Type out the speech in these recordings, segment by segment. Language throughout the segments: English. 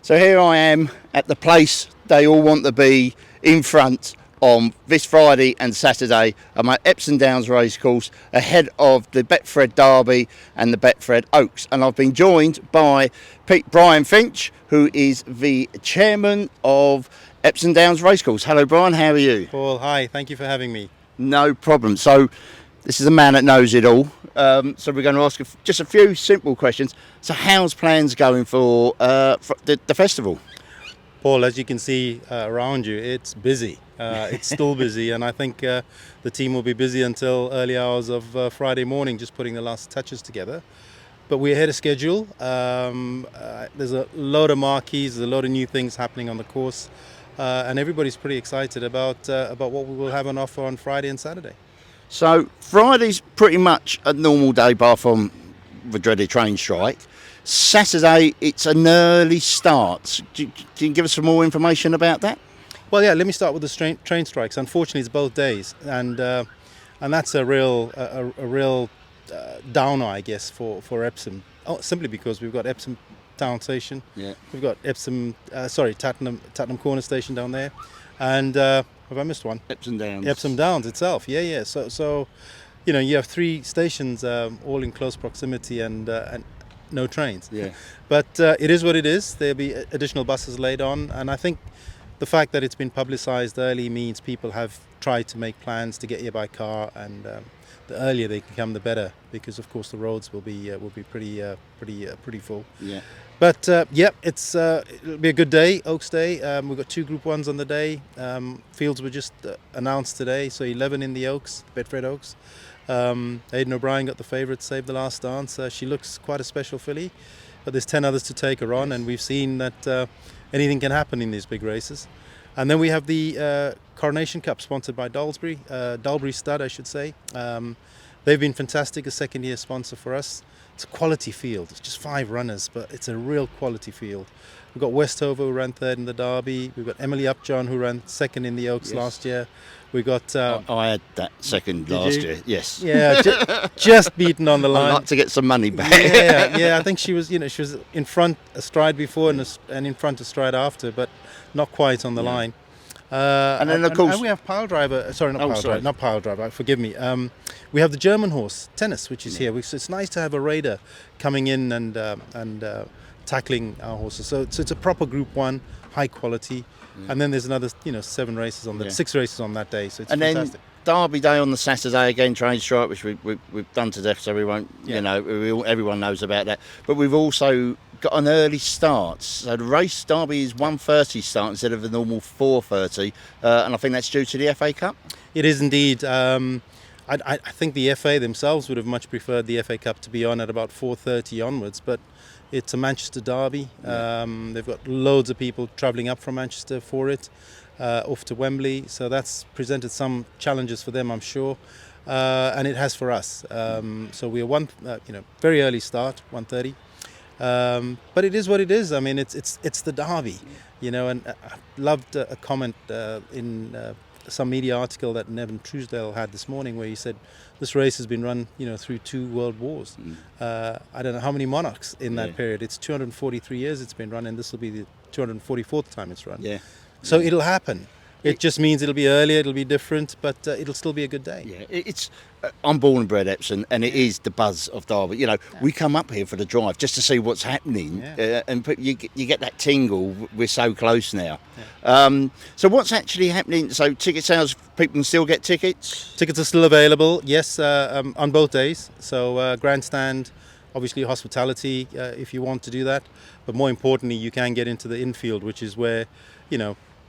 So here I am at the place they all want to be in front on this Friday and Saturday. I'm at Epsom Downs Racecourse ahead of the Betfred Derby and the Betfred Oaks. And I've been joined by Brian Finch, who is the chairman of Epsom Downs Racecourse. Hello Brian, how are you? Paul, hi, thank you for having me. No problem. So this is a man that knows it all. So we're going to ask just a few simple questions. So how's plans going for the festival? Paul, as you can see around you, it's busy. It's still busy, and I think the team will be busy until early hours of Friday morning, just putting the last touches together. But we're ahead of schedule. There's a load of marquees, there's a lot of new things happening on the course, and everybody's pretty excited about what we will have on offer on Friday and Saturday. So Friday's pretty much a normal day, bar from the dreaded train strike. Saturday, it's an early start. Can you give us some more information about that? Well, yeah. Let me start with the train strikes. Unfortunately, it's both days, and that's a real downer, I guess, for Epsom. Simply because we've got Epsom Town Station, we've got Tattenham Corner Station down there, and have I missed one? Epsom Downs. Epsom Downs itself. Yeah. So, you have three stations all in close proximity and no trains. Yeah. But it is what it is. There'll be additional buses laid on, and I think the fact that it's been publicised early means people have tried to make plans to get here by car, and the earlier they can come, the better, because of course the roads will be pretty full. Yeah. But it'll be a good day, Oaks Day. We've got two Group 1s on the day. Fields were just announced today, so 11 in the Oaks, Betfred Oaks. Aidan O'Brien got the favourite, Save the Last Dance. She looks quite a special filly, but there's 10 others to take her on, and we've seen that anything can happen in these big races. And then we have the Coronation Cup, sponsored by Dalbury Stud, I should say. They've been fantastic, a second-year sponsor for us. It's a quality field. It's just 5 runners, but it's a real quality field. We've got Westover, who ran 3rd in the Derby. We've got Emily Upjohn, who ran 2nd in the Oaks last year. We got. I had that second last year. Yes. Yeah, just beaten on the line. I'd like to get some money back. Yeah. I think she was in front a stride before and in front a stride after, but not quite on the line. And then of course, and we have Pile Driver. Not Pile Driver. Forgive me. We have the German horse Tennis, which is here. So it's nice to have a raider coming in and tackling our horses. So it's a proper Group 1, high quality. And then there's another 7 races on 6 races on that day. So it's fantastic. Then Derby Day on the Saturday, again train strike, which we've done to death, so we won't. Everyone knows about that. But we've also got an early start. So the race Derby is 1:30 start instead of the normal 4:30, and I think that's due to the FA Cup. It is indeed. I think the FA themselves would have much preferred the FA Cup to be on at about 4:30 onwards, but it's a Manchester derby. They've got loads of people travelling up from Manchester for it, off to Wembley. So that's presented some challenges for them, I'm sure, and it has for us. So we're very early start, 1:30. But it is what it is. I mean, it's the derby, And I loved a comment in some media article that Nevin Truesdale had this morning, where he said this race has been run, through 2 world wars. I don't know how many monarchs in that period. It's 243 years it's been run, and this will be the 244th time it's run. Yeah. So it'll happen. It just means it'll be earlier, it'll be different, but it'll still be a good day. Yeah, I'm born and bred Epsom, and it is the buzz of Derby. We come up here for the drive just to see what's happening, and you get that tingle. We're so close now. So what's actually happening? So ticket sales, people can still get tickets? Tickets are still available, yes, on both days. So grandstand, obviously hospitality if you want to do that, but more importantly, you can get into the infield, which is where,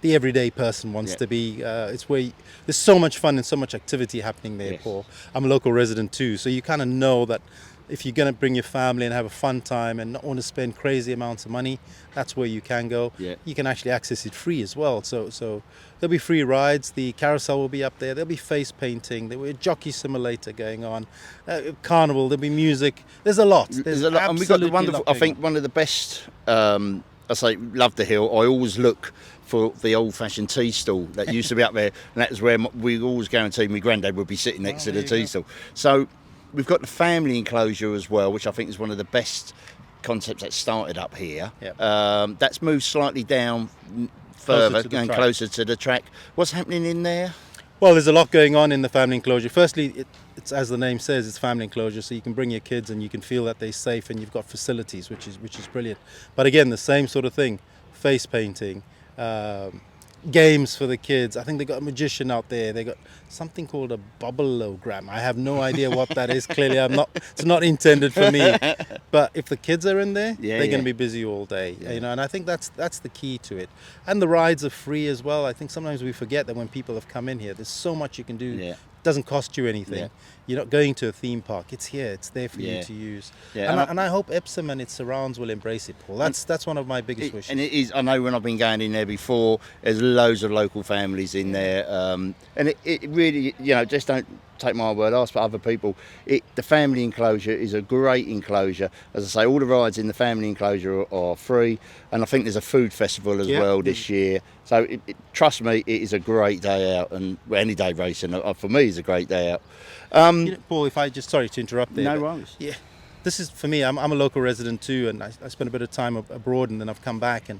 the everyday person wants to be. It's where there's so much fun and so much activity happening there, Paul. I'm a local resident too, so you kind of know that if you're going to bring your family and have a fun time and not want to spend crazy amounts of money, that's where you can go. You can actually access it free as well. So there'll be free rides. The carousel will be up there. There'll be face painting. There'll be a jockey simulator going on. Carnival. There'll be music. There's a lot. There's a lot. And we've got the wonderful. I think one of the best. I say love the hill. I always look for the old-fashioned tea stall that used to be up there, and that was where we always guaranteed my granddad would be sitting next to the tea stall. So we've got the family enclosure as well, which I think is one of the best concepts that started up here. Yep. That's moved slightly down further to the and track. closer to the track. What's happening in there? Well, there's a lot going on in the family enclosure. Firstly, it's as the name says, it's family enclosure, so you can bring your kids and you can feel that they're safe, and you've got facilities, which is brilliant. But again, the same sort of thing: face painting, games for the kids. I think they got a magician out there. They got something called a bubbleogram. I have no idea what that is. Clearly, it's not intended for me. But if the kids are in there, they're going to be busy all day. You know, and I think that's the key to it. And the rides are free as well. I think sometimes we forget that when people have come in here, there's so much you can do. Yeah. It doesn't cost you anything. Yeah. You're not going to a theme park. It's here. It's there for you to use. Yeah. And I hope Epsom and its surrounds will embrace it, Paul. That's one of my biggest wishes. And it is. I know when I've been going in there before, there's loads of local families in there, and it really, you know, just don't take my word, ask for other people. The family enclosure is a great enclosure. As I say, all the rides in the family enclosure are free, and I think there's a food festival as well this year. So trust me, it is a great day out, and any day racing for me is a great day out. You know, Paul, if I just, sorry to interrupt there. No worries. Yeah, this is for me. I'm a local resident too, and I spent a bit of time abroad, and then I've come back, and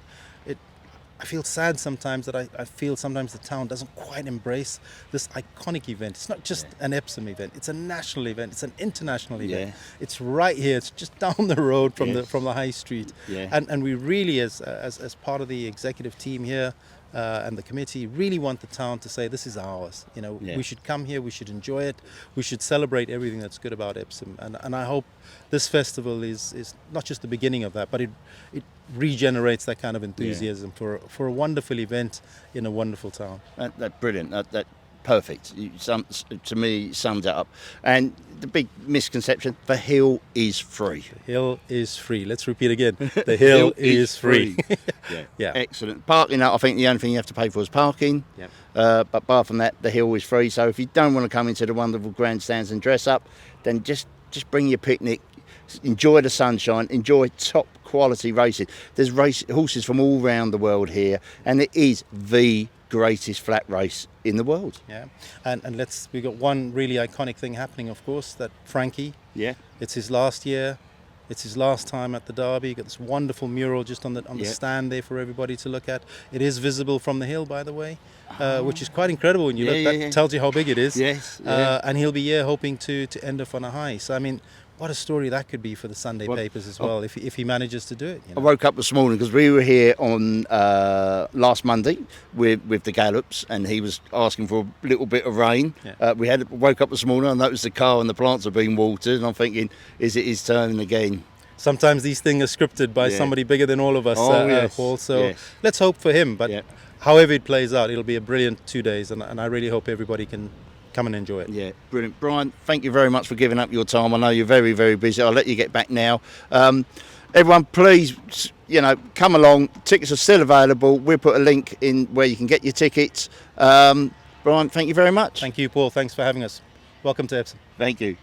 I feel sad sometimes that I feel sometimes the town doesn't quite embrace this iconic event. It's not just an Epsom event; it's a national event. It's an international event. It's right here. It's just down the road from the high street. And we really, as part of the executive team here and the committee, really want the town to say this is ours. You know, we should come here. We should enjoy it. We should celebrate everything that's good about Epsom. And I hope this festival is not just the beginning of that, but it regenerates that kind of enthusiasm for a wonderful event in a wonderful town. That brilliant. That perfect. To me, sums it up. And the big misconception: the hill is free. The hill is free. Let's repeat again. The hill is free. Yeah. Excellent. Parking, I think the only thing you have to pay for is parking. But apart from that, the hill is free. So if you don't want to come into the wonderful grandstands and dress up, then just bring your picnic. Enjoy the sunshine. Enjoy top quality racing. There's horses from all around the world here, and it is the greatest flat race in the world. And we've got one really iconic thing happening, of course, that Frankie, it's his last year, it's his last time at the Derby. You've got this wonderful mural just on the stand there for everybody to look at. It is visible from the hill, by the way, which is quite incredible when you look. That tells you how big it is. And he'll be here hoping to end off on a high. So I mean, what a story that could be for the Sunday papers as well, if he manages to do it. You know? I woke up this morning because we were here on last Monday with the Gallops, and he was asking for a little bit of rain. We woke up this morning, I noticed the car and the plants are being watered, and I'm thinking, is it his turn again? Sometimes these things are scripted by somebody bigger than all of us, Paul. So let's hope for him. But however it plays out, it'll be a brilliant 2 days, and I really hope everybody can come and enjoy it. Yeah, brilliant. Brian, thank you very much for giving up your time. I know you're very, very busy. I'll let you get back now. Everyone, please, come along. Tickets are still available. We'll put a link in where you can get your tickets. Brian, thank you very much. Thank you, Paul. Thanks for having us. Welcome to Epsom. Thank you.